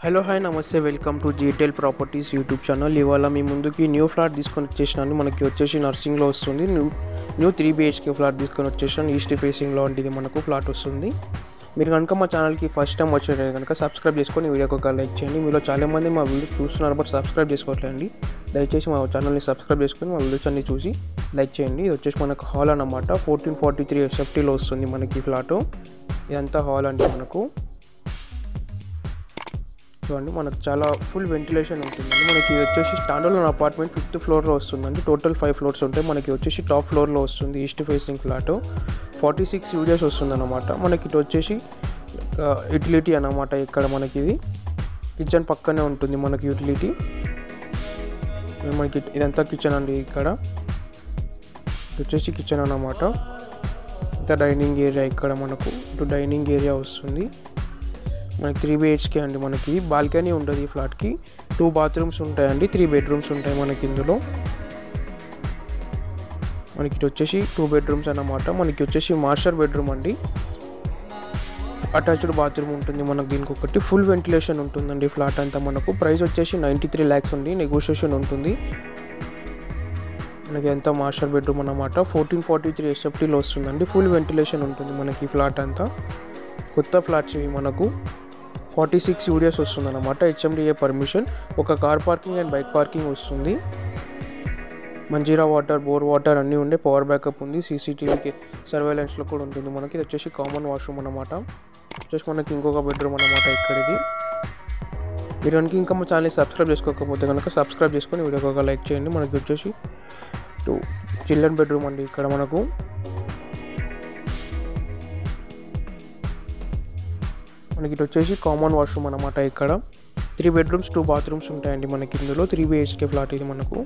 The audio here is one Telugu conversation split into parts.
హలో హాయ్ నమస్తే, welcome to Gtel properties YouTube channel. ఇవాళ మీ ముందుకి న్యూ ఫ్లాట్ తీసుకొని వచ్చేసినాను. మనకి వచ్చేసి నర్సింగ్లో వస్తుంది. న్యూ 3 BHK ఫ్లాట్ తీసుకొని వచ్చేసాను. ఈస్ట్ ఫేసింగ్లో వంటిది మనకు ఫ్లాట్ వస్తుంది. మీరు కనుక మా ఛానల్కి ఫస్ట్ టైం వచ్చేది కనుక సబ్స్క్రైబ్ చేసుకొని వీడియోకి ఒక లైక్ చేయండి. మీలో చాలామంది మా వీడియో చూస్తున్నారు బట్ సబ్స్క్రైబ్ చేసుకోవట్లేండి. దయచేసి మా ఛానల్ని సబ్స్క్రైబ్ చేసుకొని మా వీడియోస్ అన్ని చూసి లైక్ చేయండి. ఇది వచ్చేసి మనకు హాల్ అన్నమాట. 1443 SFTలో వస్తుంది మనకి ఫ్లాటు. ఇదంతా హాల్ అంటే మనకు చూడండి, మనకు చాలా ఫుల్ వెంటిలేషన్ ఉంటుందండి. మనకి ఇది వచ్చేసి స్టాండర్డ్ అపార్ట్మెంట్ 5th ఫ్లోర్లో వస్తుందండి. టోటల్ 5 ఫ్లోర్స్ ఉంటాయి. మనకి వచ్చేసి టాప్ ఫ్లోర్లో వస్తుంది ఈస్ట్ ఫేసింగ్ ఫ్లాట్. 46 యూడిఎస్ వస్తుంది అన్నమాట. మనకి ఇటు వచ్చేసి యూటిలిటీ అన్నమాట. ఇక్కడ మనకి ఇది కిచెన్ పక్కనే ఉంటుంది మనకి యూటిలిటీ. మనకి ఇదంతా కిచెన్ అండి. ఇక్కడ వచ్చేసి కిచెన్ అన్నమాట. ఇంకా డైనింగ్ ఏరియా ఇక్కడ మనకు ఇటు డైనింగ్ ఏరియా వస్తుంది. మనకి 3 BHK అండి. మనకి బాల్కనీ ఉంటుంది ఈ ఫ్లాట్కి. 2 బాత్రూమ్స్ ఉంటాయండి, 3 బెడ్రూమ్స్ ఉంటాయి మనకి ఇందులో. మనకి ఇటు వచ్చేసి 2 బెడ్రూమ్స్ అన్నమాట. మనకి వచ్చేసి మాస్టర్ బెడ్రూమ్ అండి. అటాచ్డ్ బాత్రూమ్ ఉంటుంది మనకు. దీనికి ఒకటి ఫుల్ వెంటిలేషన్ ఉంటుందండి ఫ్లాట్ అంతా. మనకు ప్రైస్ వచ్చేసి 93 lakhs ఉంది. నెగోషియేషన్ ఉంటుంది. మనకి ఎంత మాస్టర్ బెడ్రూమ్ అన్నమాట. 1443 SFTలో వస్తుందండి. ఫుల్ వెంటిలేషన్ ఉంటుంది మనకి ఫ్లాట్ అంతా. కొత్త ఫ్లాట్స్ ఇవి మనకు. 46 యూడిఎస్ వస్తుంది అన్నమాట. HMDA permission. ఒక car parking and bike parking వస్తుంది. మంజీరా వాటర్, బోర్ వాటర్ అన్నీ ఉండే. పవర్ బ్యాకప్ ఉంది. CCTV సర్వేలెన్స్లో కూడా ఉంటుంది మనకి. ఇది వచ్చేసి కామన్ వాష్రూమ్ అన్నమాట. వచ్చేసి మనకి ఇంకొక బెడ్రూమ్ అన్నమాట ఇక్కడ. ఇది మీరు కనుక ఇంకా మా ఛానల్ సబ్స్క్రైబ్ చేసుకోకపోతే కనుక సబ్స్క్రైబ్ చేసుకొని వీడియోకి ఒక లైక్ చేయండి. మనకి వచ్చేసి 2 చిల్డ్రన్ బెడ్రూమ్ అండి ఇక్కడ మనకు. మనకి ఇటు వచ్చేసి కామన్ వాష్రూమ్ అన్నమాట. ఇక్కడ 3 బెడ్రూమ్స్ 2 బాత్రూమ్స్ ఉంటాయండి మనకి ఇందులో. 3 BHK ఫ్లాట్ ఇది మనకు.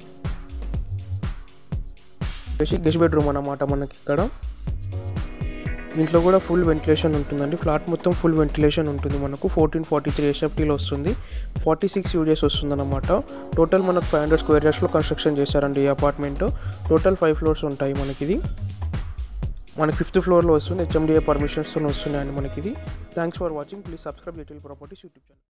గెస్ట్ బెడ్రూమ్ అన్నమాట మనకి ఇక్కడ. దీంట్లో కూడా ఫుల్ వెంటిలేషన్ ఉంటుందండి. ఫ్లాట్ మొత్తం ఫుల్ వెంటిలేషన్ ఉంటుంది మనకు. 1443 SFTలో వస్తుంది. 46 యూడిఎస్ వస్తుంది అన్నమాట. టోటల్ మనకు 500 square yardsలో కన్స్ట్రక్షన్ చేశారండి ఈ అపార్ట్మెంట్. టోటల్ 5 ఫ్లోర్స్ ఉంటాయి మనకి. ఇది మనకి 5th ఫ్లోర్లో వస్తుంది. HMDA పర్మిషన్స్తో వస్తున్నాయండి మనకి ఇది. Thanks for watching. Please subscribe Gtel properties YouTube channel.